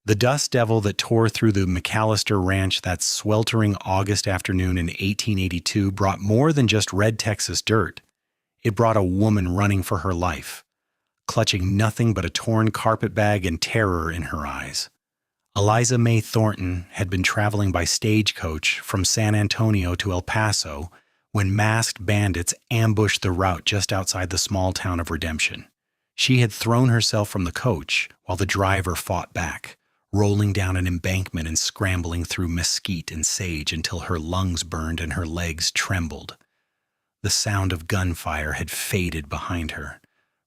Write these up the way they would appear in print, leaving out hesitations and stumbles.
The dust devil that tore through the McAllister ranch that sweltering August afternoon in 1882 brought more than just red Texas dirt. It brought a woman running for her life, clutching nothing but a torn carpetbag and terror in her eyes. Eliza May Thornton had been traveling by stagecoach from San Antonio to El Paso when masked bandits ambushed the route just outside the small town of Redemption. She had thrown herself from the coach while the driver fought back, rolling down an embankment and scrambling through mesquite and sage until her lungs burned and her legs trembled. The sound of gunfire had faded behind her,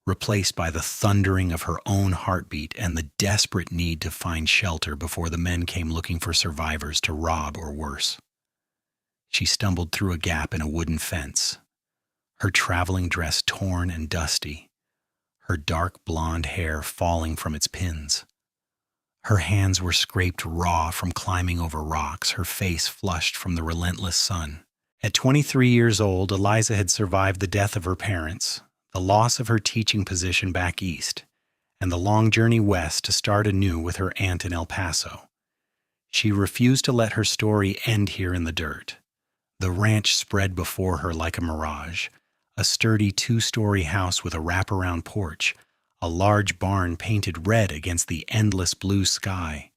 replaced by the thundering of her own heartbeat and the desperate need to find shelter before the men came looking for survivors to rob or worse. She stumbled through a gap in a wooden fence, her traveling dress torn and dusty, her dark blonde hair falling from its pins. Her hands were scraped raw from climbing over rocks, her face flushed from the relentless sun. At 23 years old, Eliza had survived the death of her parents, the loss of her teaching position back east, and the long journey west to start anew with her aunt in El Paso. She refused to let her story end here in the dirt. The ranch spread before her like a mirage, a sturdy 2-story house with a wraparound porch, a large barn painted red against the endless blue sky,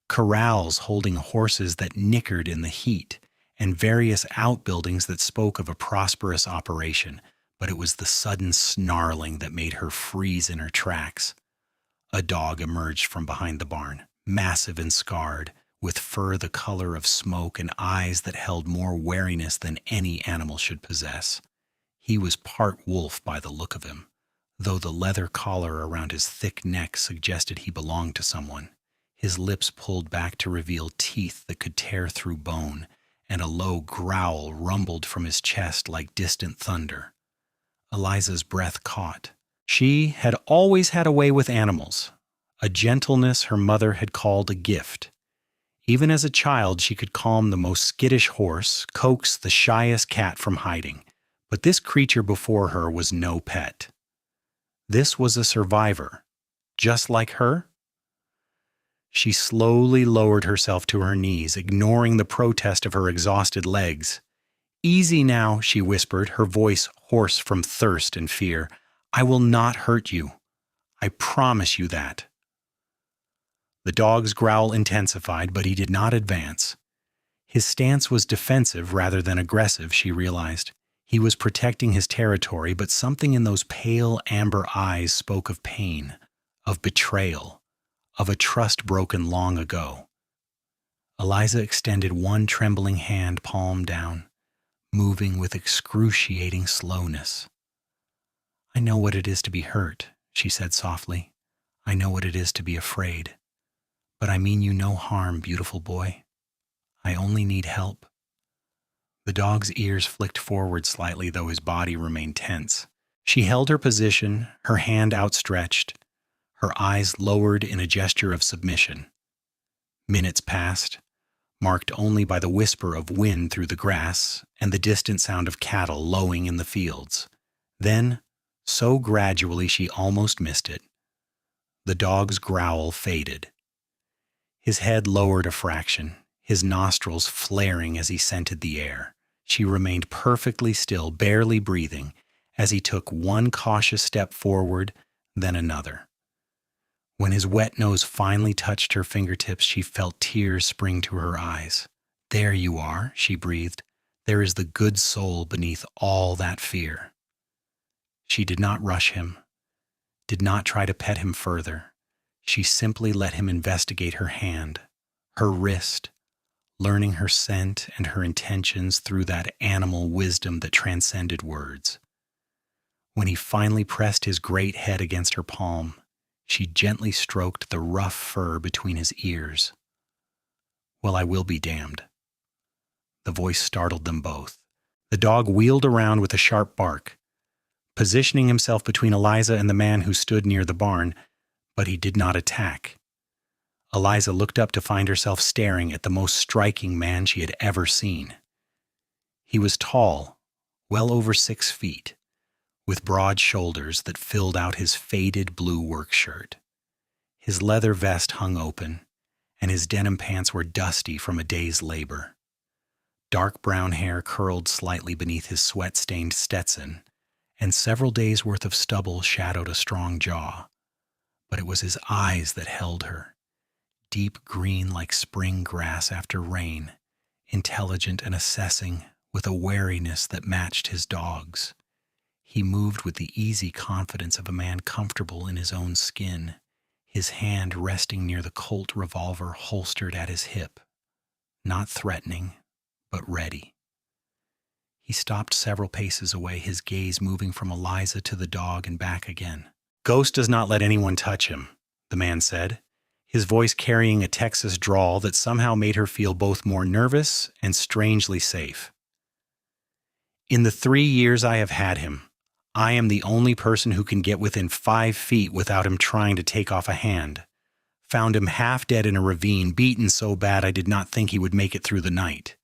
corrals holding horses that nickered in the heat, and various outbuildings that spoke of a prosperous operation, but it was the sudden snarling that made her freeze in her tracks. A dog emerged from behind the barn, massive and scarred, with fur the color of smoke and eyes that held more wariness than any animal should possess. He was part wolf by the look of him, though the leather collar around his thick neck suggested he belonged to someone. His lips pulled back to reveal teeth that could tear through bone, and a low growl rumbled from his chest like distant thunder. Eliza's breath caught. She had always had a way with animals, a gentleness her mother had called a gift. Even as a child, she could calm the most skittish horse, coax the shyest cat from hiding. But this creature before her was no pet. This was a survivor, just like her. She slowly lowered herself to her knees, ignoring the protest of her exhausted legs. "Easy now," she whispered, her voice hoarse from thirst and fear. "I will not hurt you. I promise you that." The dog's growl intensified, but he did not advance. His stance was defensive rather than aggressive, she realized. He was protecting his territory, but something in those pale amber eyes spoke of pain, of betrayal, of a trust broken long ago. Eliza extended one trembling hand, palm down, moving with excruciating slowness. "I know what it is to be hurt," she said softly. "I know what it is to be afraid. But I mean you no harm, beautiful boy. I only need help." The dog's ears flicked forward slightly, though his body remained tense. She held her position, her hand outstretched, her eyes lowered in a gesture of submission. Minutes passed, marked only by the whisper of wind through the grass and the distant sound of cattle lowing in the fields. Then, so gradually she almost missed it, the dog's growl faded. His head lowered a fraction, his nostrils flaring as he scented the air. She remained perfectly still, barely breathing, as he took one cautious step forward, then another. When his wet nose finally touched her fingertips, she felt tears spring to her eyes. "There you are," she breathed. "There is the good soul beneath all that fear." She did not rush him, did not try to pet him further. She simply let him investigate her hand, her wrist, learning her scent and her intentions through that animal wisdom that transcended words. When he finally pressed his great head against her palm, she gently stroked the rough fur between his ears. "Well, I will be damned." The voice startled them both. The dog wheeled around with a sharp bark, positioning himself between Eliza and the man who stood near the barn, but he did not attack. Eliza looked up to find herself staring at the most striking man she had ever seen. He was tall, well over 6 feet, with broad shoulders that filled out his faded blue work shirt. His leather vest hung open, and his denim pants were dusty from a day's labor. Dark brown hair curled slightly beneath his sweat-stained Stetson, and several days' worth of stubble shadowed a strong jaw. But it was his eyes that held her, deep green like spring grass after rain, intelligent and assessing, with a wariness that matched his dog's. He moved with the easy confidence of a man comfortable in his own skin, his hand resting near the Colt revolver holstered at his hip, not threatening, but ready. He stopped several paces away, his gaze moving from Eliza to the dog and back again. "Ghost does not let anyone touch him," the man said, his voice carrying a Texas drawl that somehow made her feel both more nervous and strangely safe. "In the 3 years I have had him, I am the only person who can get within 5 feet without him trying to take off a hand. Found him half dead in a ravine, beaten so bad I did not think he would make it through the night.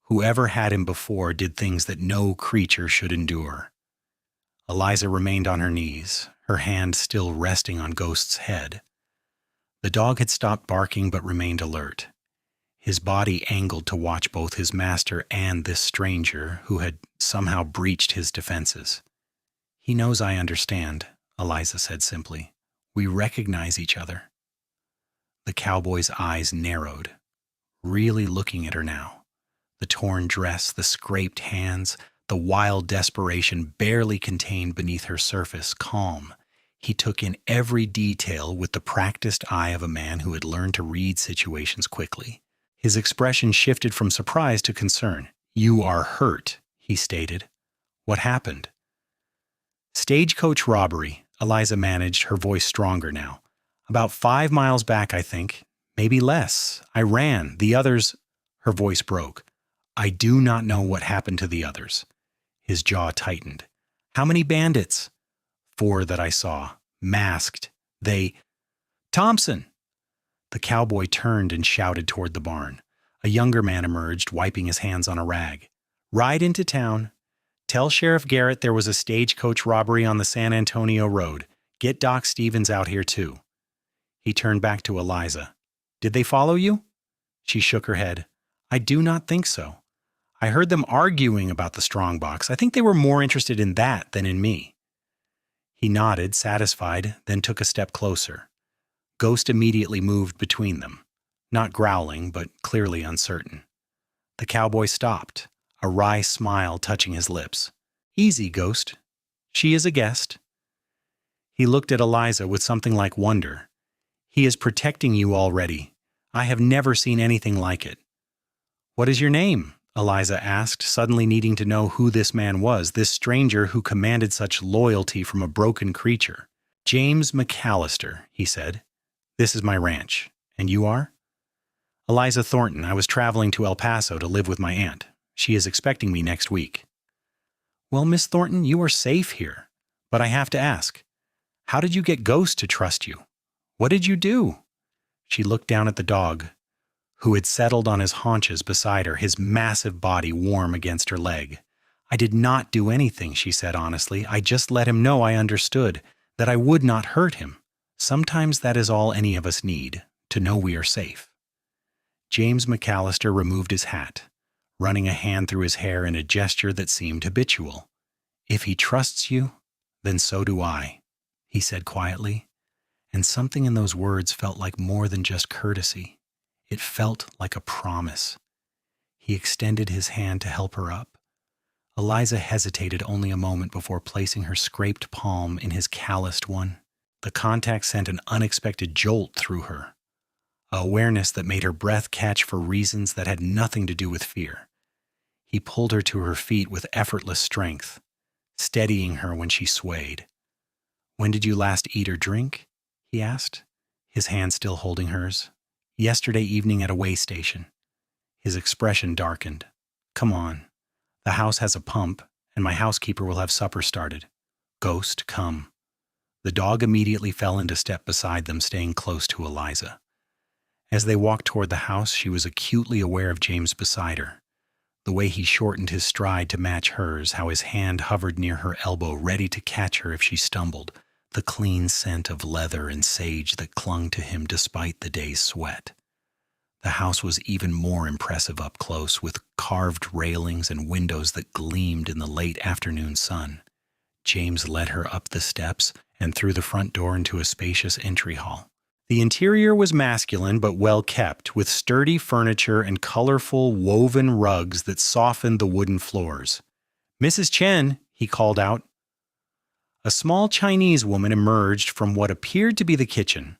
Whoever had him before did things that no creature should endure." Eliza remained on her knees, her hand still resting on Ghost's head. The dog had stopped barking but remained alert, his body angled to watch both his master and this stranger who had somehow breached his defenses. "He knows I understand," Eliza said simply. "We recognize each other." The cowboy's eyes narrowed, really looking at her now. The torn dress, the scraped hands, the wild desperation barely contained beneath her surface calm. He took in every detail with the practiced eye of a man who had learned to read situations quickly. His expression shifted from surprise to concern. "You are hurt," he stated. "What happened?" "Stagecoach robbery," Eliza managed, her voice stronger now. "About 5 miles back, I think. Maybe less. I ran. The others—" Her voice broke. "I do not know what happened to the others." His jaw tightened. "How many bandits?" "4 that I saw. Masked. They—" "Thompson!" The cowboy turned and shouted toward the barn. A younger man emerged, wiping his hands on a rag. "Ride into town. Tell Sheriff Garrett there was a stagecoach robbery on the San Antonio Road. Get Doc Stevens out here too." He turned back to Eliza. "Did they follow you?" She shook her head. "I do not think so. I heard them arguing about the strongbox. I think they were more interested in that than in me." He nodded, satisfied, then took a step closer. Ghost immediately moved between them, not growling, but clearly uncertain. The cowboy stopped, a wry smile touching his lips. "Easy, Ghost. She is a guest." He looked at Eliza with something like wonder. "He is protecting you already. I have never seen anything like it." "What is your name?" Eliza asked, suddenly needing to know who this man was, this stranger who commanded such loyalty from a broken creature. "James McAllister," he said. "This is my ranch. And you are?" "Eliza Thornton. I was traveling to El Paso to live with my aunt. She is expecting me next week." "Well, Miss Thornton, you are safe here. But I have to ask, how did you get Ghost to trust you? What did you do?" She looked down at the dog, who had settled on his haunches beside her, his massive body warm against her leg. "I did not do anything," she said honestly. "I just let him know I understood, that I would not hurt him. Sometimes that is all any of us need, to know we are safe." James McAllister removed his hat, running a hand through his hair in a gesture that seemed habitual. "If he trusts you, then so do I," he said quietly, and something in those words felt like more than just courtesy. It felt like a promise. He extended his hand to help her up. Eliza hesitated only a moment before placing her scraped palm in his calloused one. The contact sent an unexpected jolt through her, a awareness that made her breath catch for reasons that had nothing to do with fear. He pulled her to her feet with effortless strength, steadying her when she swayed. "When did you last eat or drink?" he asked, his hand still holding hers. "Yesterday evening at a way station." His expression darkened. "Come on. The house has a pump, and my housekeeper will have supper started. Ghost, come." The dog immediately fell into step beside them, staying close to Eliza. As they walked toward the house, she was acutely aware of James beside her. The way he shortened his stride to match hers, how his hand hovered near her elbow, ready to catch her if she stumbled, the clean scent of leather and sage that clung to him despite the day's sweat. The house was even more impressive up close, with carved railings and windows that gleamed in the late afternoon sun. James led her up the steps and through the front door into a spacious entry hall. The interior was masculine but well kept, with sturdy furniture and colorful woven rugs that softened the wooden floors. "Mrs. Chen," he called out. A small Chinese woman emerged from what appeared to be the kitchen,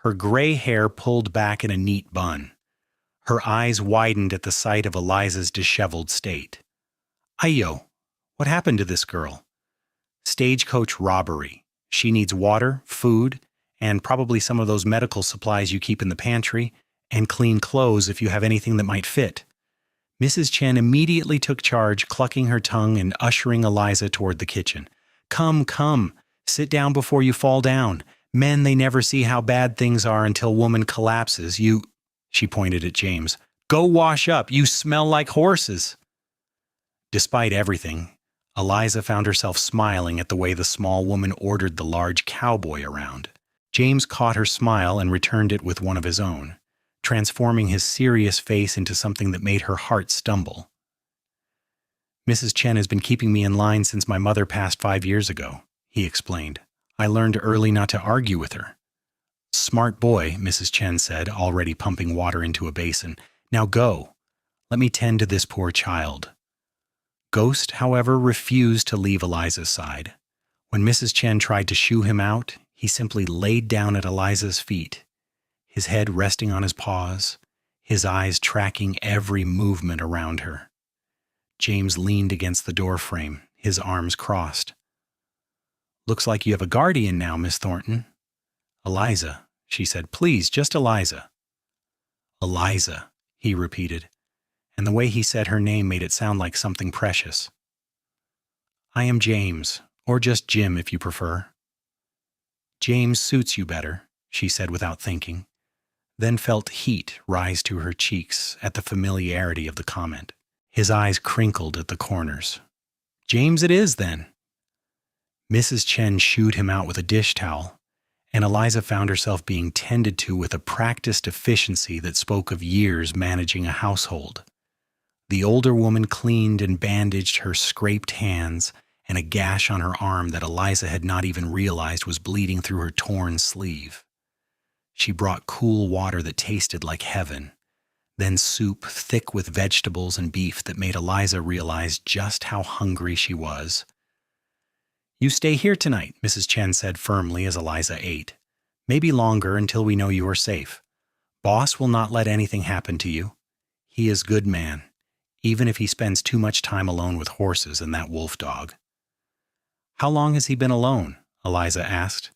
her gray hair pulled back in a neat bun. Her eyes widened at the sight of Eliza's disheveled state. "Ayo, what happened to this girl?" "Stagecoach robbery. She needs water, food, and probably some of those medical supplies you keep in the pantry, and clean clothes if you have anything that might fit." Mrs. Chen immediately took charge, clucking her tongue and ushering Eliza toward the kitchen. "Come, come, sit down before you fall down. Men, they never see how bad things are until woman collapses. You," she pointed at James, "go wash up. You smell like horses." Despite everything, Eliza found herself smiling at the way the small woman ordered the large cowboy around. James caught her smile and returned it with one of his own, transforming his serious face into something that made her heart stumble. "Mrs. Chen has been keeping me in line since my mother passed 5 years ago," he explained. "I learned early not to argue with her." "Smart boy," Mrs. Chen said, already pumping water into a basin. "Now go. Let me tend to this poor child." Ghost, however, refused to leave Eliza's side. When Mrs. Chen tried to shoo him out, he simply laid down at Eliza's feet, his head resting on his paws, his eyes tracking every movement around her. James leaned against the doorframe, his arms crossed. "Looks like you have a guardian now, Miss Thornton." "Eliza," she said. "Please, just Eliza." "Eliza," he repeated, and the way he said her name made it sound like something precious. "I am James, or just Jim if you prefer." "James suits you better," she said without thinking, then felt heat rise to her cheeks at the familiarity of the comment. His eyes crinkled at the corners. "James it is, then." Mrs. Chen shooed him out with a dish towel, and Eliza found herself being tended to with a practiced efficiency that spoke of years managing a household. The older woman cleaned and bandaged her scraped hands and a gash on her arm that Eliza had not even realized was bleeding through her torn sleeve. She brought cool water that tasted like heaven, then soup thick with vegetables and beef that made Eliza realize just how hungry she was. "You stay here tonight," Mrs. Chen said firmly as Eliza ate. "Maybe longer until we know you are safe. Boss will not let anything happen to you. He is good man, even if he spends too much time alone with horses and that wolf dog." "How long has he been alone?" Eliza asked,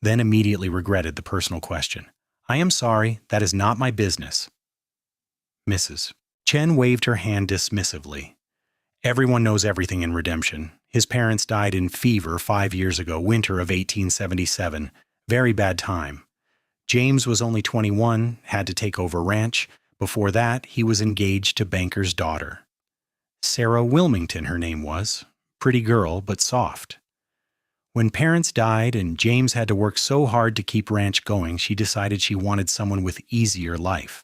then immediately regretted the personal question. "I am sorry, that is not my business." "Mrs." Chen waved her hand dismissively. "Everyone knows everything in Redemption. His parents died in fever 5 years ago, winter of 1877. Very bad time. James was only 21, had to take over ranch. Before that, he was engaged to banker's daughter. Sarah Wilmington, her name was. Pretty girl, but soft. When parents died and James had to work so hard to keep ranch going, she decided she wanted someone with easier life.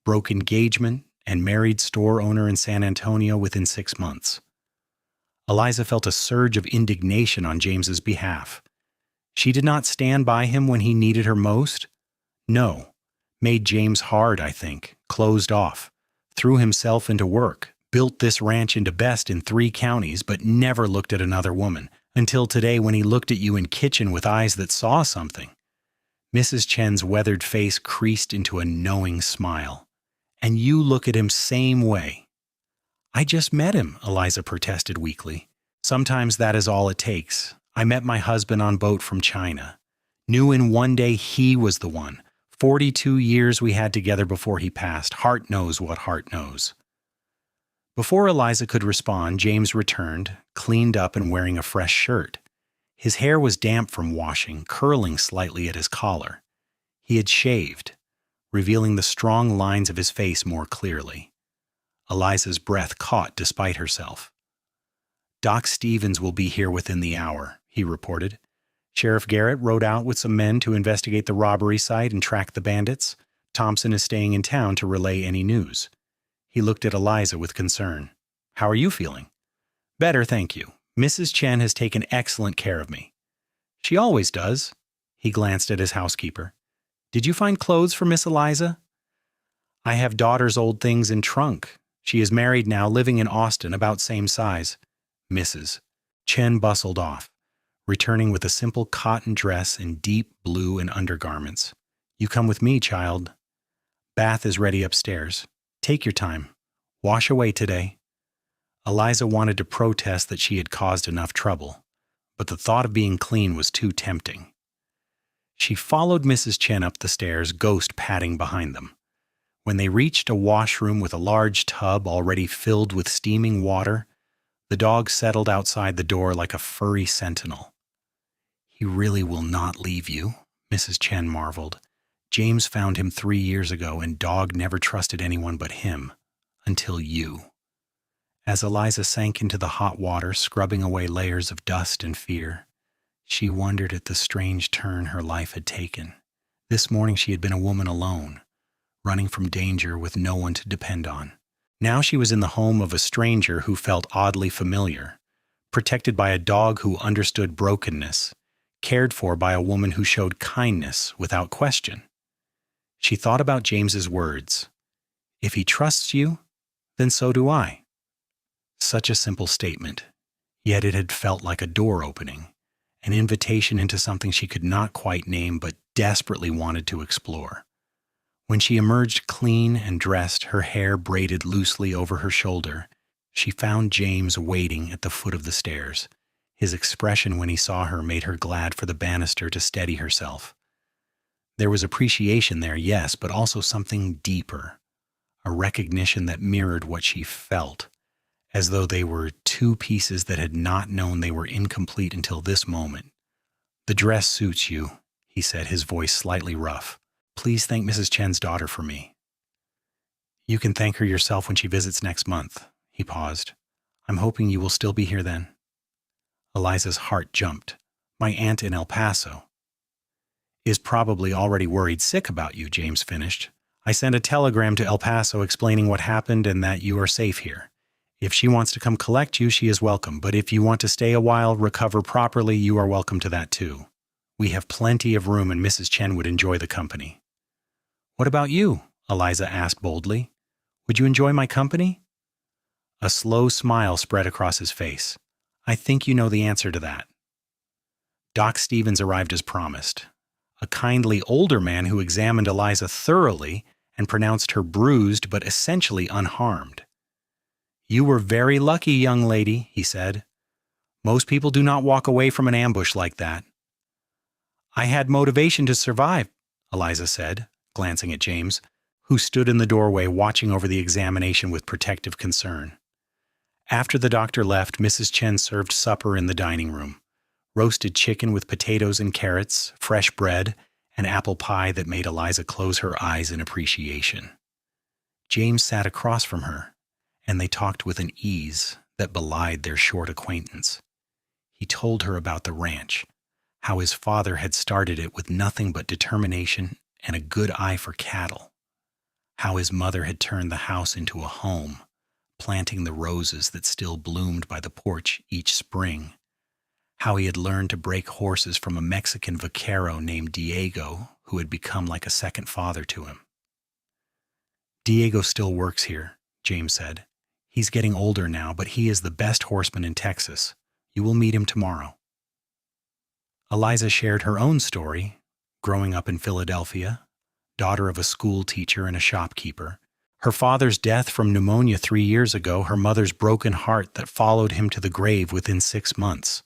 Broke engagement and married store owner in San Antonio within 6 months. Eliza felt a surge of indignation on James's behalf. She did not stand by him when he needed her most. No. Made James hard, I think, closed off, threw himself into work, built this ranch into best in 3 counties, but never looked at another woman, until today when he looked at you in kitchen with eyes that saw something. Mrs. Chen's weathered face creased into a knowing smile. "And you look at him same way." "I just met him," Eliza protested weakly. "Sometimes that is all it takes. I met my husband on boat from China. Knew in one day he was the one. 42 years we had together before he passed. Heart knows what heart knows." Before Eliza could respond, James returned, cleaned up and wearing a fresh shirt. His hair was damp from washing, curling slightly at his collar. He had shaved, revealing the strong lines of his face more clearly. Eliza's breath caught despite herself. "Doc Stevens will be here within the hour," he reported. "Sheriff Garrett rode out with some men to investigate the robbery site and track the bandits. Thompson is staying in town to relay any news. He looked at Eliza with concern. How are you feeling? Better, thank you. Mrs. Chen has taken excellent care of me. She always does. He glanced at his housekeeper. Did you find clothes for Miss Eliza? I have daughter's old things in trunk. She is married now, living in Austin, about same size. Mrs. Chen bustled off, returning with a simple cotton dress in deep blue and undergarments. You come with me, child. Bath is ready upstairs. Take your time. Wash away today. Eliza wanted to protest that she had caused enough trouble, but the thought of being clean was too tempting. She followed Mrs. Chen up the stairs, Ghost padding behind them. When they reached a washroom with a large tub already filled with steaming water, the dog settled outside the door like a furry sentinel. He really will not leave you, Mrs. Chen marveled. James found him 3 years ago, and dog never trusted anyone but him, until you. As Eliza sank into the hot water, scrubbing away layers of dust and fear, she wondered at the strange turn her life had taken. This morning she had been a woman alone, running from danger with no one to depend on. Now she was in the home of a stranger who felt oddly familiar, protected by a dog who understood brokenness, cared for by a woman who showed kindness without question. She thought about James's words, "If he trusts you, then so do I." Such a simple statement, yet it had felt like a door opening, an invitation into something she could not quite name but desperately wanted to explore. When she emerged clean and dressed, her hair braided loosely over her shoulder, she found James waiting at the foot of the stairs. His expression when he saw her made her glad for the banister to steady herself. There was appreciation there, yes, but also something deeper, a recognition that mirrored what she felt, as though they were two pieces that had not known they were incomplete until this moment. "The dress suits you," he said, his voice slightly rough. "Please thank Mrs. Chen's daughter for me." "You can thank her yourself when she visits next month." He paused. "I'm hoping you will still be here then." Eliza's heart jumped. "My aunt in El Paso is probably already worried sick about you," James finished. "I sent a telegram to El Paso explaining what happened and that you are safe here. If she wants to come collect you, she is welcome, but if you want to stay a while, recover properly, you are welcome to that too. We have plenty of room and Mrs. Chen would enjoy the company." "What about you?" Eliza asked boldly. "Would you enjoy my company?" A slow smile spread across his face. "I think you know the answer to that." Doc Stevens arrived as promised, a kindly older man who examined Eliza thoroughly and pronounced her bruised but essentially unharmed. "You were very lucky, young lady," he said. "Most people do not walk away from an ambush like that." "I had motivation to survive," Eliza said, glancing at James, who stood in the doorway watching over the examination with protective concern. After the doctor left, Mrs. Chen served supper in the dining room. Roasted chicken with potatoes and carrots, fresh bread, and apple pie that made Eliza close her eyes in appreciation. James sat across from her, and they talked with an ease that belied their short acquaintance. He told her about the ranch, how his father had started it with nothing but determination and a good eye for cattle, how his mother had turned the house into a home, planting the roses that still bloomed by the porch each spring, how he had learned to break horses from a Mexican vaquero named Diego, who had become like a second father to him. "Diego still works here," James said. "He's getting older now, but he is the best horseman in Texas. You will meet him tomorrow." Eliza shared her own story, growing up in Philadelphia, daughter of a school teacher and a shopkeeper. Her father's death from pneumonia 3 years ago, her mother's broken heart that followed him to the grave within 6 months.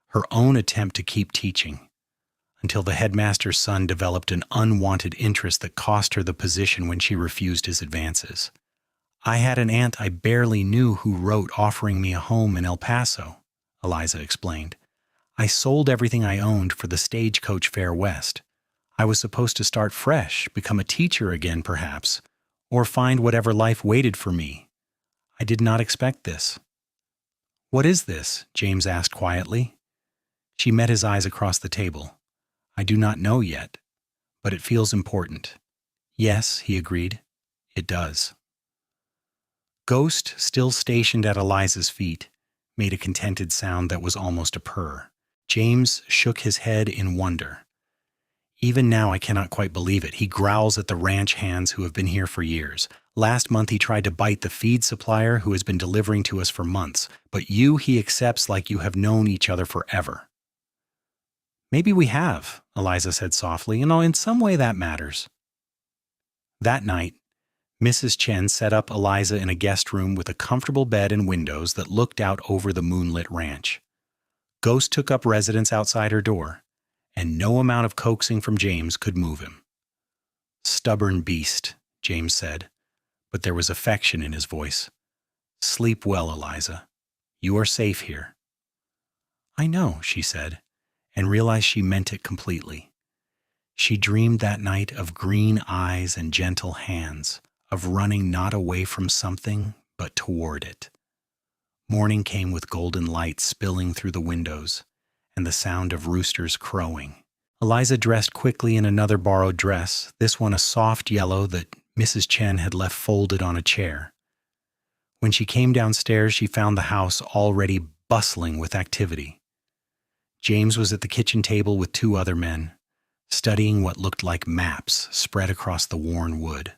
Her own attempt to keep teaching, until the headmaster's son developed an unwanted interest that cost her the position when she refused his advances. "I had an aunt I barely knew who wrote offering me a home in El Paso," Eliza explained. "I sold everything I owned for the stagecoach fare west. I was supposed to start fresh, become a teacher again perhaps, or find whatever life waited for me. I did not expect this." "What is this?" James asked quietly. She met his eyes across the table. "I do not know yet, but it feels important. Yes, he agreed. It does. Ghost, still stationed at Eliza's feet, made a contented sound that was almost a purr. James shook his head in wonder. Even now I cannot quite believe it. He growls at the ranch hands who have been here for years. Last month he tried to bite the feed supplier who has been delivering to us for months, but you he accepts like you have known each other forever. Maybe we have, Eliza said softly, and in some way that matters. That night, Mrs. Chen set up Eliza in a guest room with a comfortable bed and windows that looked out over the moonlit ranch. Ghost took up residence outside her door, and no amount of coaxing from James could move him. Stubborn beast, James said, but there was affection in his voice. Sleep well, Eliza. You are safe here. I know, she said, and realized she meant it completely. She dreamed that night of green eyes and gentle hands, of running not away from something, but toward it. Morning came with golden light spilling through the windows, and the sound of roosters crowing. Eliza dressed quickly in another borrowed dress, this one a soft yellow that Mrs. Chen had left folded on a chair. When she came downstairs, she found the house already bustling with activity. James was at the kitchen table with two other men, studying what looked like maps spread across the worn wood.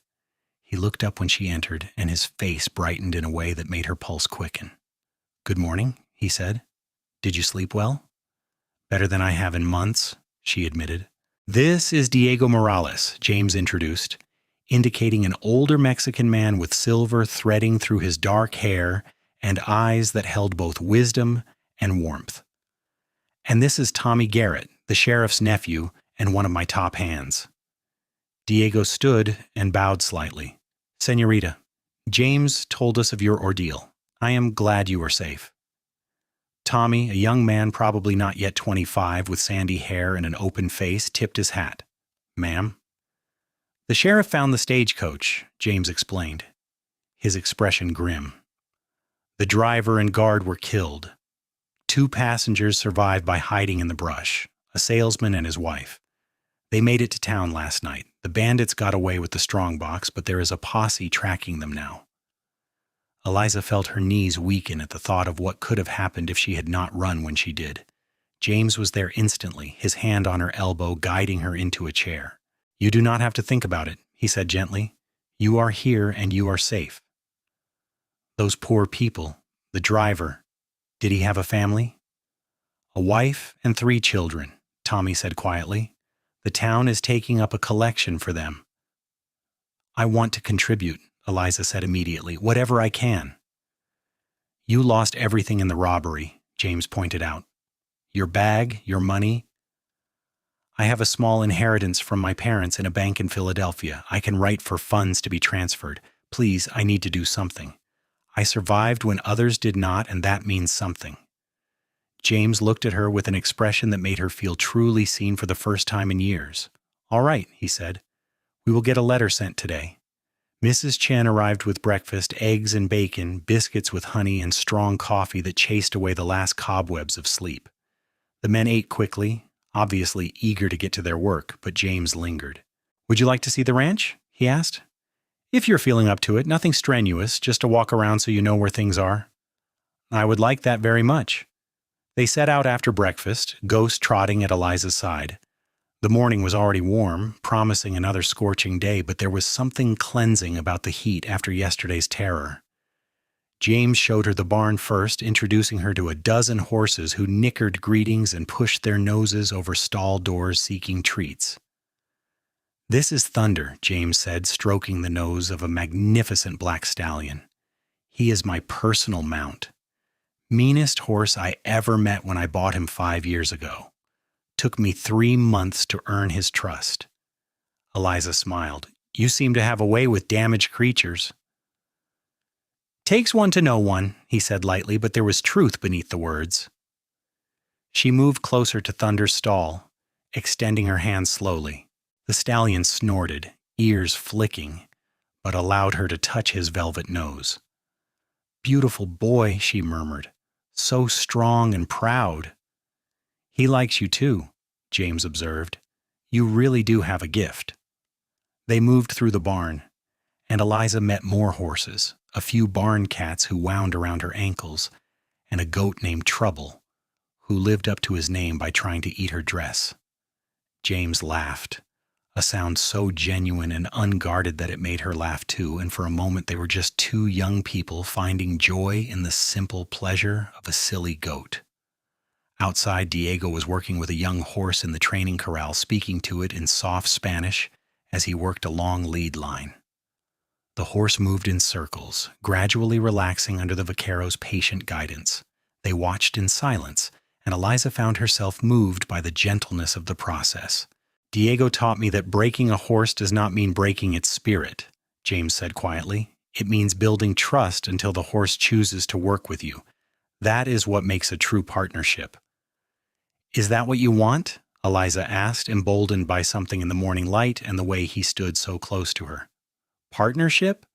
He looked up when she entered, and his face brightened in a way that made her pulse quicken. Good morning, he said. Did you sleep well? Better than I have in months, she admitted. This is Diego Morales, James introduced, indicating an older Mexican man with silver threading through his dark hair and eyes that held both wisdom and warmth. And this is Tommy Garrett, the sheriff's nephew and one of my top hands. Diego stood and bowed slightly. Senorita, James told us of your ordeal. I am glad you are safe. Tommy, a young man probably not yet 25 with sandy hair and an open face, tipped his hat. Ma'am? The sheriff found the stagecoach, James explained, his expression grim. The driver and guard were killed. 2 passengers survived by hiding in the brush, a salesman and his wife. They made it to town last night. The bandits got away with the strongbox, but there is a posse tracking them now. Eliza felt her knees weaken at the thought of what could have happened if she had not run when she did. James was there instantly, his hand on her elbow, guiding her into a chair. You do not have to think about it, he said gently. You are here and you are safe. Those poor people, the driver, did he have a family? A wife and 3 children, Tommy said quietly. The town is taking up a collection for them. I want to contribute, Eliza said immediately, whatever I can. You lost everything in the robbery, James pointed out. Your bag, your money. I have a small inheritance from my parents in a bank in Philadelphia. I can write for funds to be transferred. Please, I need to do something. I survived when others did not, and that means something. James looked at her with an expression that made her feel truly seen for the first time in years. All right, he said. We will get a letter sent today. Mrs. Chen arrived with breakfast, eggs and bacon, biscuits with honey, and strong coffee that chased away the last cobwebs of sleep. The men ate quickly, obviously eager to get to their work, but James lingered. Would you like to see the ranch? He asked. If you're feeling up to it, nothing strenuous, just a walk around so you know where things are. I would like that very much. They set out after breakfast, Ghost trotting at Eliza's side. The morning was already warm, promising another scorching day, but there was something cleansing about the heat after yesterday's terror. James showed her the barn first, introducing her to a dozen horses who nickered greetings and pushed their noses over stall doors seeking treats. This is Thunder, James said, stroking the nose of a magnificent black stallion. He is my personal mount. Meanest horse I ever met when I bought him 5 years ago. Took me 3 months to earn his trust. Eliza smiled. You seem to have a way with damaged creatures. Takes one to know one, he said lightly, but there was truth beneath the words. She moved closer to Thunder's stall, extending her hand slowly. The stallion snorted, ears flicking, but allowed her to touch his velvet nose. Beautiful boy, she murmured. So strong and proud. He likes you too, James observed. You really do have a gift. They moved through the barn, and Eliza met more horses, a few barn cats who wound around her ankles, and a goat named Trouble, who lived up to his name by trying to eat her dress. James laughed, a sound so genuine and unguarded that it made her laugh too, and for a moment they were just two young people finding joy in the simple pleasure of a silly goat. Outside, Diego was working with a young horse in the training corral, speaking to it in soft Spanish as he worked a long lead line. The horse moved in circles, gradually relaxing under the vaquero's patient guidance. They watched in silence, and Eliza found herself moved by the gentleness of the process. Diego taught me that breaking a horse does not mean breaking its spirit, James said quietly. It means building trust until the horse chooses to work with you. That is what makes a true partnership. Is that what you want? Eliza asked, emboldened by something in the morning light and the way he stood so close to her. Partnership?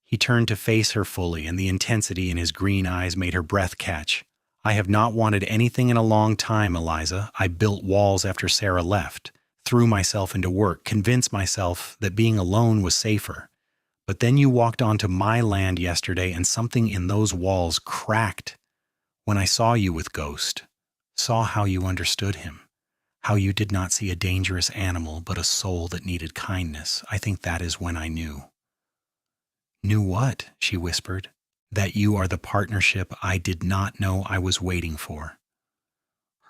He turned to face her fully, and the intensity in his green eyes made her breath catch. I have not wanted anything in a long time, Eliza. I built walls after Sarah left, threw myself into work, convinced myself that being alone was safer. But then you walked onto my land yesterday, and something in those walls cracked. When I saw you with Ghost, saw how you understood him, how you did not see a dangerous animal but a soul that needed kindness, I think that is when I knew. Knew what? She whispered. That you are the partnership I did not know I was waiting for.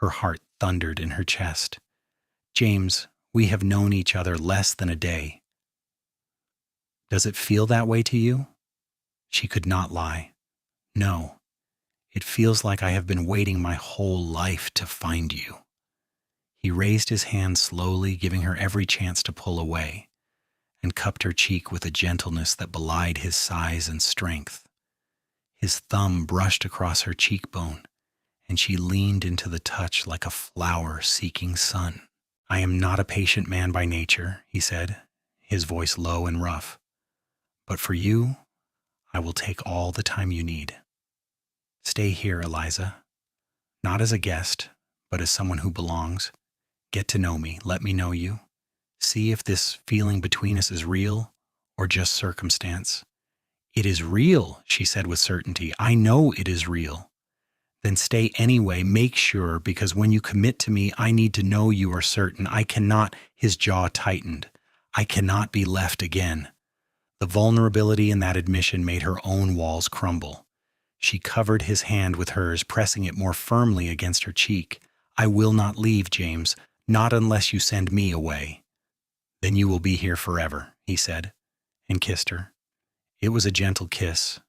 Her heart thundered in her chest. James, we have known each other less than a day. Does it feel that way to you? She could not lie. No, it feels like I have been waiting my whole life to find you. He raised his hand slowly, giving her every chance to pull away, and cupped her cheek with a gentleness that belied his size and strength. His thumb brushed across her cheekbone, and she leaned into the touch like a flower seeking sun. I am not a patient man by nature, he said, his voice low and rough. But for you, I will take all the time you need. Stay here, Eliza. Not as a guest, but as someone who belongs. Get to know me, let me know you. See if this feeling between us is real or just circumstance. It is real, she said with certainty. I know it is real. Then stay anyway, make sure, because when you commit to me, I need to know you are certain. I cannot, his jaw tightened. I cannot be left again. The vulnerability in that admission made her own walls crumble. She covered his hand with hers, pressing it more firmly against her cheek. I will not leave, James, not unless you send me away. Then you will be here forever, he said, and kissed her. It was a gentle kiss,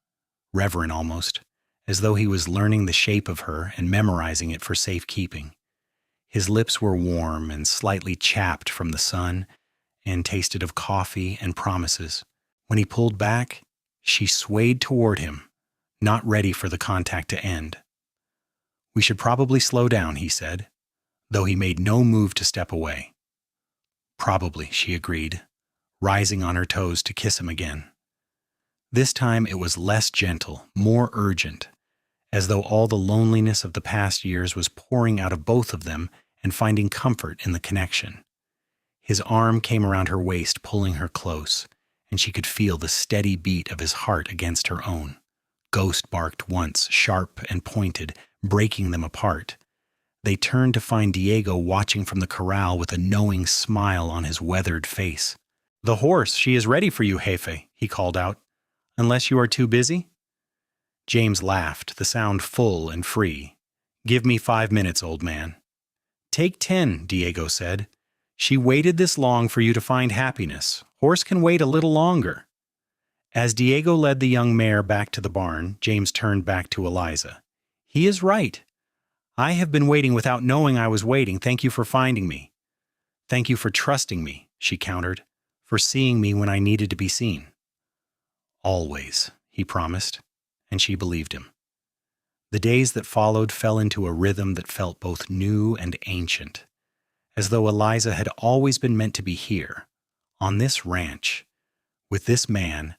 reverent almost, as though he was learning the shape of her and memorizing it for safekeeping. His lips were warm and slightly chapped from the sun and tasted of coffee and promises. When he pulled back, she swayed toward him, not ready for the contact to end. We should probably slow down, he said, though he made no move to step away. Probably, she agreed, rising on her toes to kiss him again. This time it was less gentle, more urgent, as though all the loneliness of the past years was pouring out of both of them and finding comfort in the connection. His arm came around her waist, pulling her close, and she could feel the steady beat of his heart against her own. Ghost barked once, sharp and pointed, breaking them apart. They turned to find Diego watching from the corral with a knowing smile on his weathered face. The horse, she is ready for you, Jefe, he called out. Unless you are too busy? James laughed, the sound full and free. Give me 5 minutes, old man. Take 10, Diego said. She waited this long for you to find happiness. Horse can wait a little longer. As Diego led the young mare back to the barn, James turned back to Eliza. He is right. I have been waiting without knowing I was waiting. Thank you for finding me. Thank you for trusting me, she countered, for seeing me when I needed to be seen. Always, he promised, and she believed him. The days that followed fell into a rhythm that felt both new and ancient, as though Eliza had always been meant to be here, on this ranch, with this man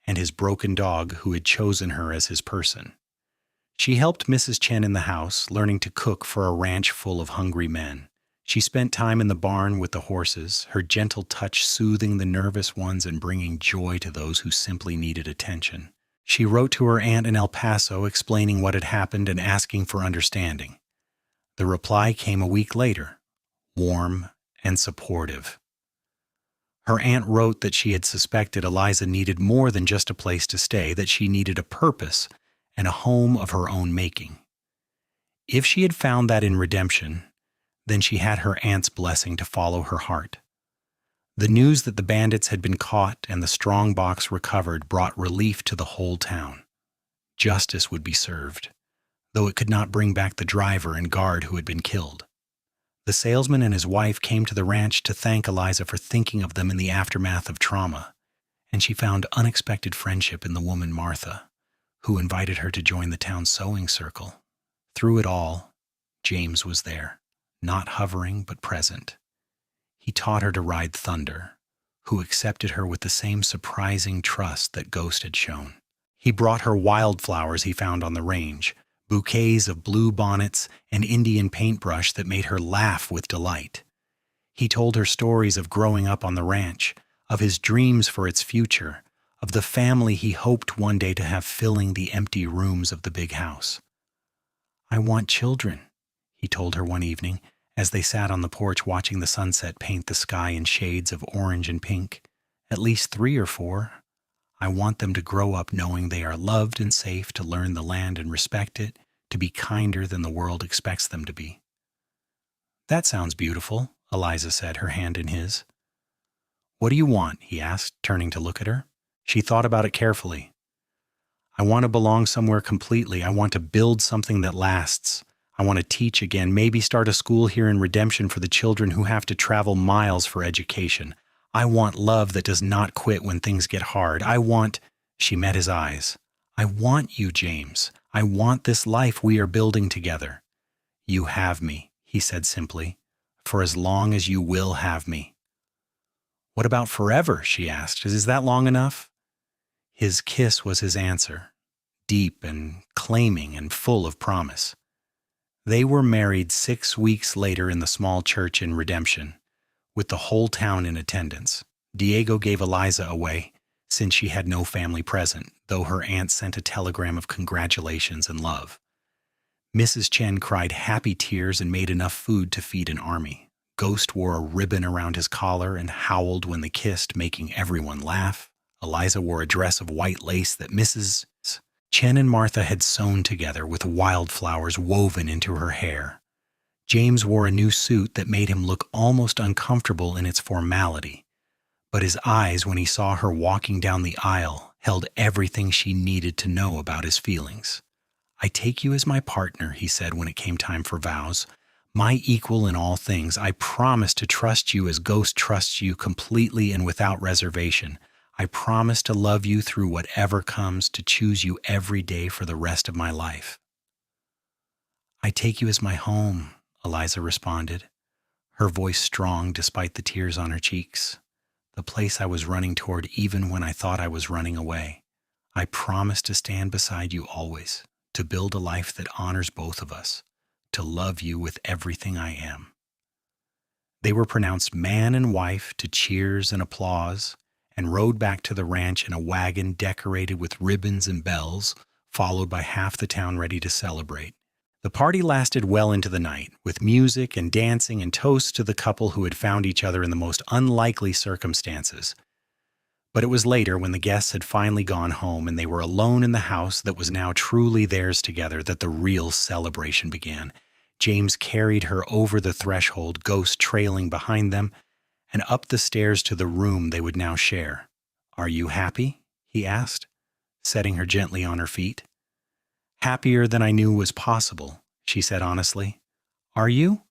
and his broken dog who had chosen her as his person. She helped Mrs. Chen in the house, learning to cook for a ranch full of hungry men. She spent time in the barn with the horses, her gentle touch soothing the nervous ones and bringing joy to those who simply needed attention. She wrote to her aunt in El Paso explaining what had happened and asking for understanding. The reply came a week later, warm and supportive. Her aunt wrote that she had suspected Eliza needed more than just a place to stay, that she needed a purpose and a home of her own making. If she had found that in redemption, then she had her aunt's blessing to follow her heart. The news that the bandits had been caught and the strong box recovered brought relief to the whole town. Justice would be served, though it could not bring back the driver and guard who had been killed. The salesman and his wife came to the ranch to thank Eliza for thinking of them in the aftermath of trauma, and she found unexpected friendship in the woman Martha, who invited her to join the town's sewing circle. Through it all, James was there, not hovering but present. He taught her to ride thunder, who accepted her with the same surprising trust that Ghost had shown. He brought her wildflowers he found on the range, bouquets of blue bonnets and Indian paintbrush that made her laugh with delight. He told her stories of growing up on the ranch, of his dreams for its future, of the family he hoped one day to have filling the empty rooms of the big house. "I want children," he told her one evening as they sat on the porch watching the sunset paint the sky in shades of orange and pink. "At least 3 or 4. I want them to grow up knowing they are loved and safe, to learn the land and respect it, to be kinder than the world expects them to be." "That sounds beautiful," Eliza said, her hand in his. "What do you want?" he asked, turning to look at her. She thought about it carefully. "I want to belong somewhere completely. I want to build something that lasts. I want to teach again, maybe start a school here in Redemption for the children who have to travel miles for education. I want love that does not quit when things get hard. I want—" She met his eyes. "I want you, James. I want this life we are building together." "You have me," he said simply, "for as long as you will have me." "What about forever?" she asked. "Is that long enough?" His kiss was his answer, deep and claiming and full of promise. They were married 6 weeks later in the small church in Redemption, with the whole town in attendance. Diego gave Eliza away, since she had no family present, though her aunt sent a telegram of congratulations and love. Mrs. Chen cried happy tears and made enough food to feed an army. Ghost wore a ribbon around his collar and howled when they kissed, making everyone laugh. Eliza wore a dress of white lace that Mrs. Chen and Martha had sewn together with wildflowers woven into her hair. James wore a new suit that made him look almost uncomfortable in its formality, but his eyes, when he saw her walking down the aisle, held everything she needed to know about his feelings. "I take you as my partner," he said when it came time for vows. "My equal in all things. I promise to trust you as Ghost trusts you, completely and without reservation. I promise to love you through whatever comes, to choose you every day for the rest of my life." "I take you as my home," Eliza responded, her voice strong despite the tears on her cheeks. "The place I was running toward even when I thought I was running away. I promise to stand beside you always, to build a life that honors both of us, to love you with everything I am." They were pronounced man and wife to cheers and applause, and rode back to the ranch in a wagon decorated with ribbons and bells, followed by half the town ready to celebrate. The party lasted well into the night, with music and dancing and toasts to the couple who had found each other in the most unlikely circumstances. But it was later, when the guests had finally gone home and they were alone in the house that was now truly theirs together, that the real celebration began. James carried her over the threshold, Ghost trailing behind them, and up the stairs to the room they would now share. "Are you happy?" he asked, setting her gently on her feet. "Happier than I knew was possible," she said honestly. "Are you?"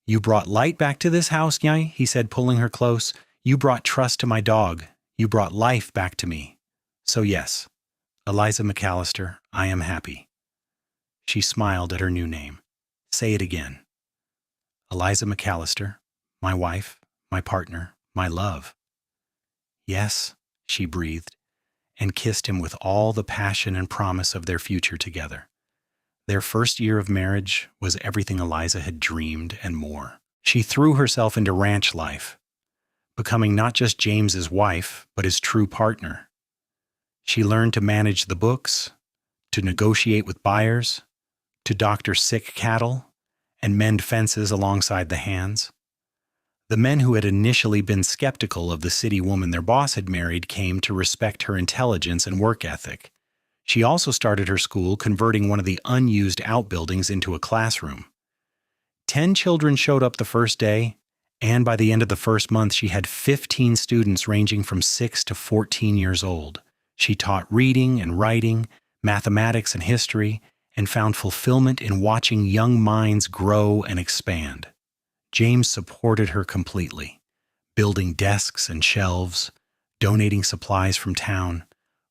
"You brought light back to this house, Nyai," he said, pulling her close. "You brought trust to my dog. You brought life back to me. So yes, Eliza McAllister, I am happy." She smiled at her new name. "Say it again." "Eliza McAllister, my wife, my partner, my love." "Yes," she breathed, and kissed him with all the passion and promise of their future together. Their first year of marriage was everything Eliza had dreamed and more. She threw herself into ranch life, becoming not just James's wife, but his true partner. She learned to manage the books, to negotiate with buyers, to doctor sick cattle, and mend fences alongside the hands. The men who had initially been skeptical of the city woman their boss had married came to respect her intelligence and work ethic. She also started her school, converting one of the unused outbuildings into a classroom. 10 children showed up the first day, and by the end of the first month, she had 15 students ranging from 6 to 14 years old. She taught reading and writing, mathematics and history, and found fulfillment in watching young minds grow and expand. James supported her completely, building desks and shelves, donating supplies from town,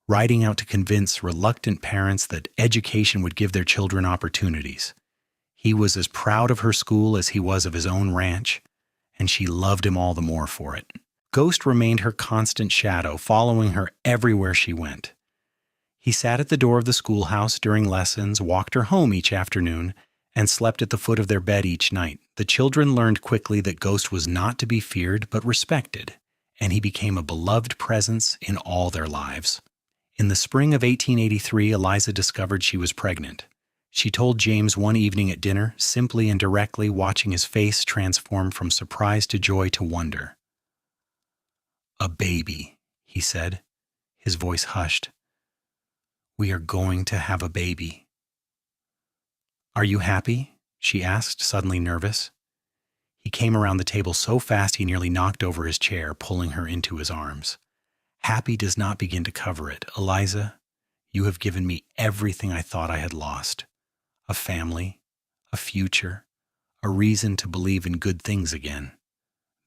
riding out to convince reluctant parents that education would give their children opportunities. He was as proud of her school as he was of his own ranch, and she loved him all the more for it. Ghost remained her constant shadow, following her everywhere she went. He sat at the door of the schoolhouse during lessons, walked her home each afternoon, and slept at the foot of their bed each night. The children learned quickly that Ghost was not to be feared but respected, and he became a beloved presence in all their lives. In the spring of 1883, Eliza discovered she was pregnant. She told James one evening at dinner, simply and directly, watching his face transform from surprise to joy to wonder. "A baby," he said, his voice hushed. "We are going to have a baby." "Are you happy?" she asked, suddenly nervous. He came around the table so fast he nearly knocked over his chair, pulling her into his arms. "Happy does not begin to cover it. Eliza, you have given me everything I thought I had lost. A family, a future, a reason to believe in good things again."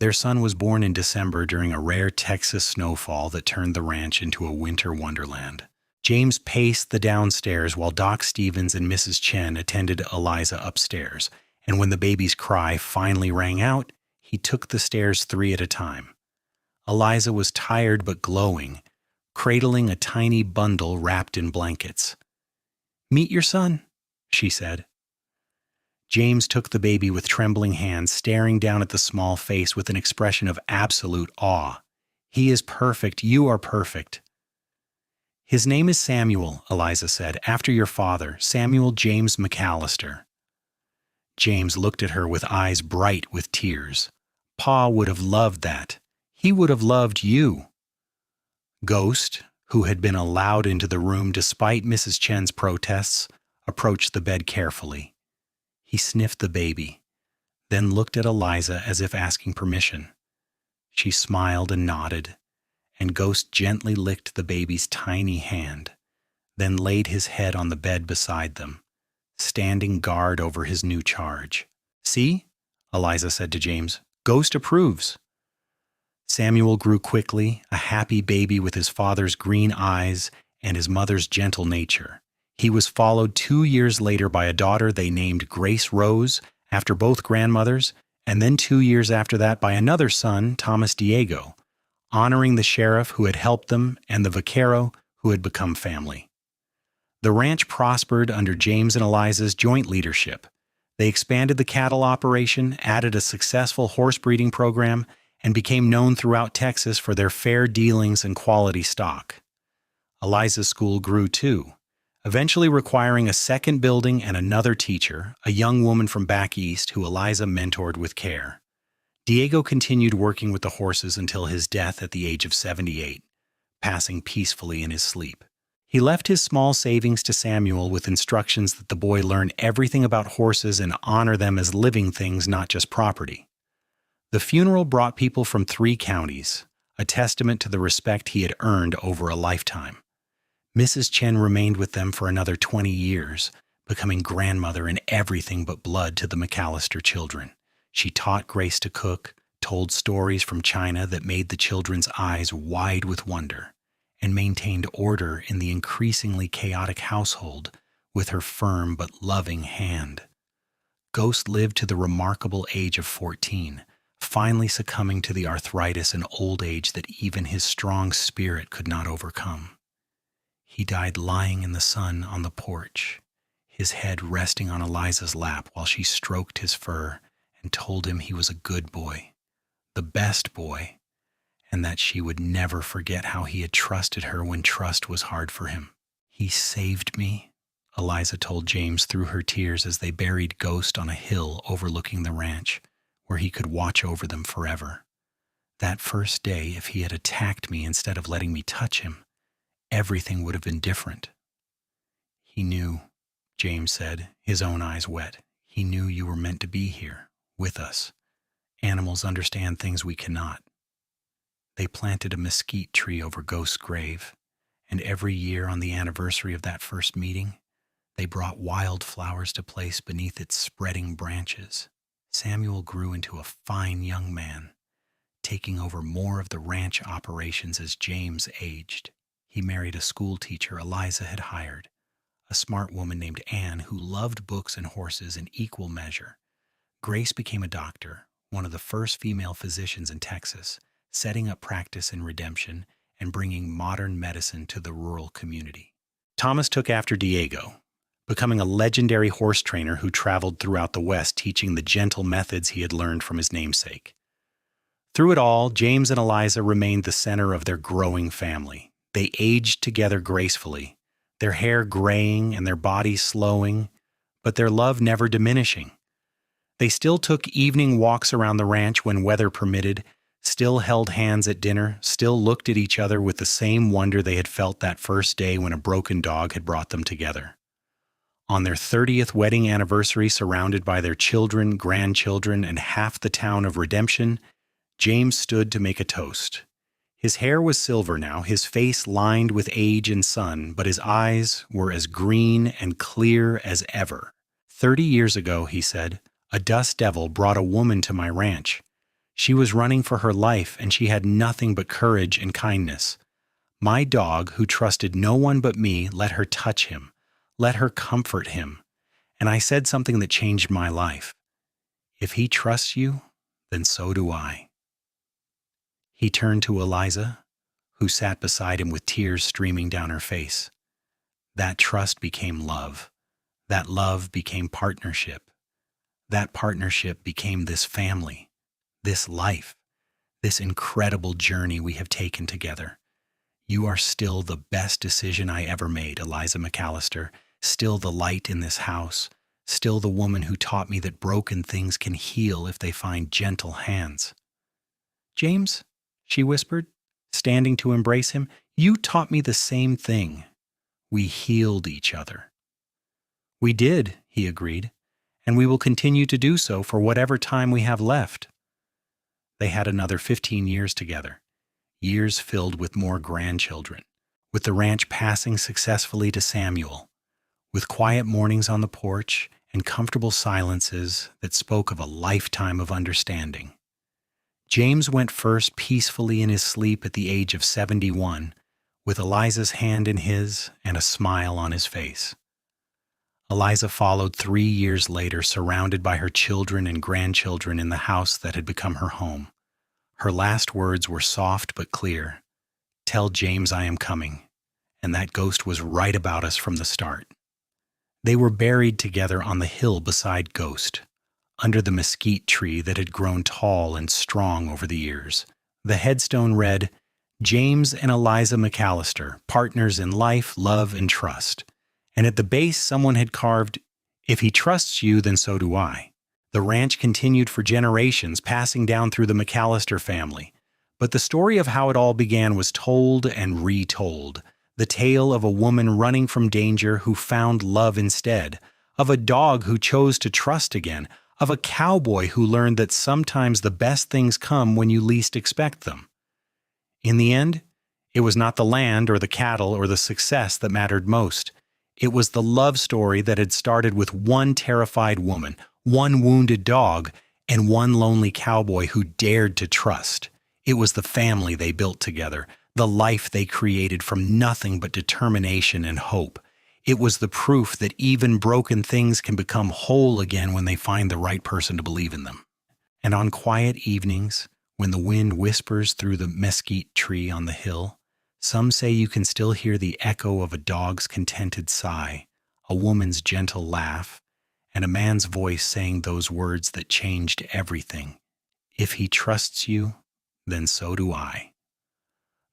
Their son was born in December during a rare Texas snowfall that turned the ranch into a winter wonderland. James paced the downstairs while Doc Stevens and Mrs. Chen attended Eliza upstairs, and when the baby's cry finally rang out, he took the stairs 3 at a time. Eliza was tired but glowing, cradling a tiny bundle wrapped in blankets. "Meet your son," she said. James took the baby with trembling hands, staring down at the small face with an expression of absolute awe. "He is perfect. You are perfect." "His name is Samuel," Eliza said, "after your father, Samuel James McAllister." James looked at her with eyes bright with tears. "Pa would have loved that. He would have loved you." Ghost, who had been allowed into the room despite Mrs. Chen's protests, approached the bed carefully. He sniffed the baby, then looked at Eliza as if asking permission. She smiled and nodded, and Ghost gently licked the baby's tiny hand, then laid his head on the bed beside them, standing guard over his new charge. "See?" Eliza said to James. "Ghost approves." Samuel grew quickly, a happy baby with his father's green eyes and his mother's gentle nature. He was followed 2 years later by a daughter they named Grace Rose, after both grandmothers, and then 2 years after that by another son, Thomas Diego, honoring the sheriff who had helped them and the vaquero who had become family. The ranch prospered under James and Eliza's joint leadership. They expanded the cattle operation, added a successful horse breeding program, and became known throughout Texas for their fair dealings and quality stock. Eliza's school grew too, eventually requiring a second building and another teacher, a young woman from back east who Eliza mentored with care. Diego continued working with the horses until his death at the age of 78, passing peacefully in his sleep. He left his small savings to Samuel with instructions that the boy learn everything about horses and honor them as living things, not just property. The funeral brought people from 3 counties, a testament to the respect he had earned over a lifetime. Mrs. Chen remained with them for another 20 years, becoming grandmother in everything but blood to the McAllister children. She taught Grace to cook, told stories from China that made the children's eyes wide with wonder, and maintained order in the increasingly chaotic household with her firm but loving hand. Ghost lived to the remarkable age of 14, finally succumbing to the arthritis and old age that even his strong spirit could not overcome. He died lying in the sun on the porch, his head resting on Eliza's lap while she stroked his fur and told him he was a good boy, the best boy, and that she would never forget how he had trusted her when trust was hard for him. "He saved me," Eliza told James through her tears as they buried Ghost on a hill overlooking the ranch, where he could watch over them forever. "That first day, if he had attacked me instead of letting me touch him, everything would have been different." "He knew," James said, his own eyes wet. "He knew you were meant to be here, with us. Animals understand things we cannot." They planted a mesquite tree over Ghost's grave, and every year on the anniversary of that first meeting, they brought wildflowers to place beneath its spreading branches. Samuel grew into a fine young man, taking over more of the ranch operations as James aged. He married a school teacher Eliza had hired, a smart woman named Anne who loved books and horses in equal measure. Grace became a doctor, one of the first female physicians in Texas, setting up practice in Redemption and bringing modern medicine to the rural community. Thomas took after Diego, becoming a legendary horse trainer who traveled throughout the West teaching the gentle methods he had learned from his namesake. Through it all, James and Eliza remained the center of their growing family. They aged together gracefully, their hair graying and their bodies slowing, but their love never diminishing. They still took evening walks around the ranch when weather permitted, still held hands at dinner, still looked at each other with the same wonder they had felt that first day when a broken dog had brought them together. On their 30th wedding anniversary, surrounded by their children, grandchildren, and half the town of Redemption, James stood to make a toast. His hair was silver now, his face lined with age and sun, but his eyes were as green and clear as ever. 30 years ago, he said, a dust devil brought a woman to my ranch. She was running for her life, and she had nothing but courage and kindness. My dog, who trusted no one but me, let her touch him, let her comfort him, and I said something that changed my life. If he trusts you, then so do I. He turned to Eliza, who sat beside him with tears streaming down her face. That trust became love. That love became partnership. That partnership became this family, this life, this incredible journey we have taken together. You are still the best decision I ever made, Eliza McAllister, still the light in this house, still the woman who taught me that broken things can heal if they find gentle hands. James, she whispered, standing to embrace him, you taught me the same thing. We healed each other. We did, he agreed, and we will continue to do so for whatever time we have left. They had another 15 years together, years filled with more grandchildren, with the ranch passing successfully to Samuel, with quiet mornings on the porch and comfortable silences that spoke of a lifetime of understanding. James went first peacefully in his sleep at the age of 71, with Eliza's hand in his and a smile on his face. Eliza followed 3 years later, surrounded by her children and grandchildren in the house that had become her home. Her last words were soft but clear. Tell James I am coming, and that ghost was right about us from the start. They were buried together on the hill beside Ghost, under the mesquite tree that had grown tall and strong over the years. The headstone read, James and Eliza McAllister, partners in life, love, and trust. And at the base someone had carved, if he trusts you, then so do I. The ranch continued for generations, passing down through the McAllister family. But the story of how it all began was told and retold. The tale of a woman running from danger who found love instead, of a dog who chose to trust again, of a cowboy who learned that sometimes the best things come when you least expect them. In the end, it was not the land or the cattle or the success that mattered most. It was the love story that had started with one terrified woman, one wounded dog, and one lonely cowboy who dared to trust. It was the family they built together, the life they created from nothing but determination and hope. It was the proof that even broken things can become whole again when they find the right person to believe in them. And on quiet evenings, when the wind whispers through the mesquite tree on the hill, some say you can still hear the echo of a dog's contented sigh, a woman's gentle laugh, and a man's voice saying those words that changed everything. If he trusts you, then so do I.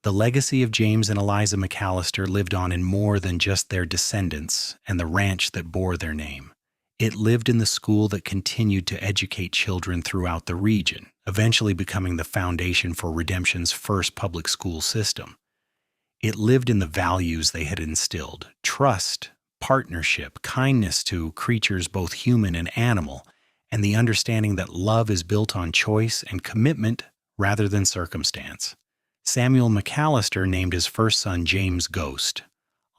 The legacy of James and Eliza McAllister lived on in more than just their descendants and the ranch that bore their name. It lived in the school that continued to educate children throughout the region, eventually becoming the foundation for Redemption's first public school system. It lived in the values they had instilled: trust, partnership, kindness to creatures both human and animal, and the understanding that love is built on choice and commitment rather than circumstance. Samuel McAllister named his first son James Ghost,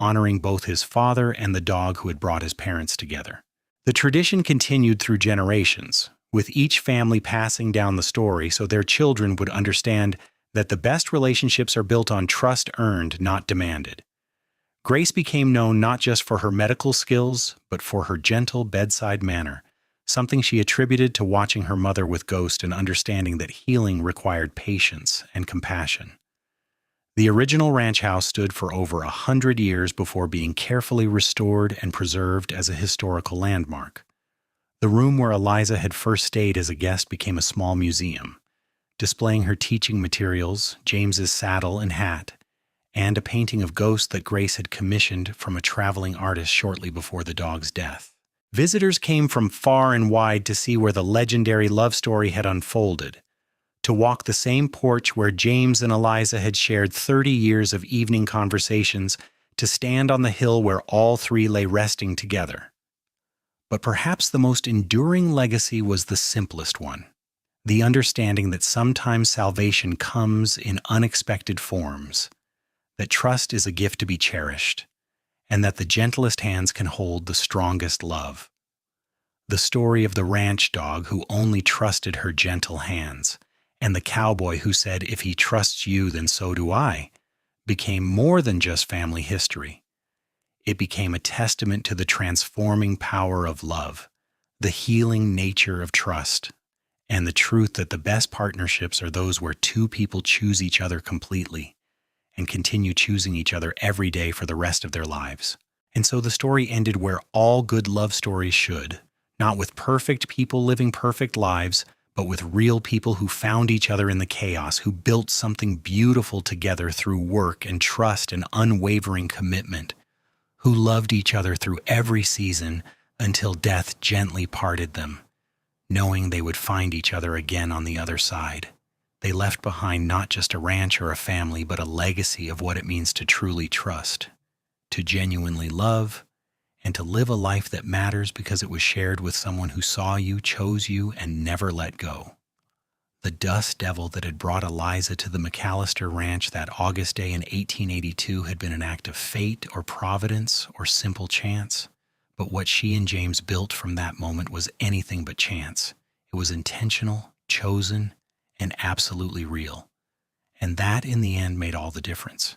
honoring both his father and the dog who had brought his parents together. The tradition continued through generations, with each family passing down the story so their children would understand that the best relationships are built on trust earned, not demanded. Grace became known not just for her medical skills, but for her gentle bedside manner, something she attributed to watching her mother with Ghost and understanding that healing required patience and compassion. The original ranch house stood for over 100 years before being carefully restored and preserved as a historical landmark. The room where Eliza had first stayed as a guest became a small museum, displaying her teaching materials, James's saddle and hat, and a painting of Ghost that Grace had commissioned from a traveling artist shortly before the dog's death. Visitors came from far and wide to see where the legendary love story had unfolded, to walk the same porch where James and Eliza had shared 30 years of evening conversations, to stand on the hill where all three lay resting together. But perhaps the most enduring legacy was the simplest one: the understanding that sometimes salvation comes in unexpected forms, that trust is a gift to be cherished, and that the gentlest hands can hold the strongest love. The story of the ranch dog who only trusted her gentle hands, and the cowboy who said, "If he trusts you, then so do I," became more than just family history. It became a testament to the transforming power of love, the healing nature of trust, and the truth that the best partnerships are those where two people choose each other completely and continue choosing each other every day for the rest of their lives. And so the story ended where all good love stories should, not with perfect people living perfect lives, but with real people who found each other in the chaos, who built something beautiful together through work and trust and unwavering commitment, who loved each other through every season until death gently parted them, knowing they would find each other again on the other side. They left behind not just a ranch or a family, but a legacy of what it means to truly trust, to genuinely love, and to live a life that matters because it was shared with someone who saw you, chose you, and never let go. The dust devil that had brought Eliza to the McAllister Ranch that August day in 1882 had been an act of fate or providence or simple chance, but what she and James built from that moment was anything but chance. It was intentional, chosen, and absolutely real. And that, in the end, made all the difference.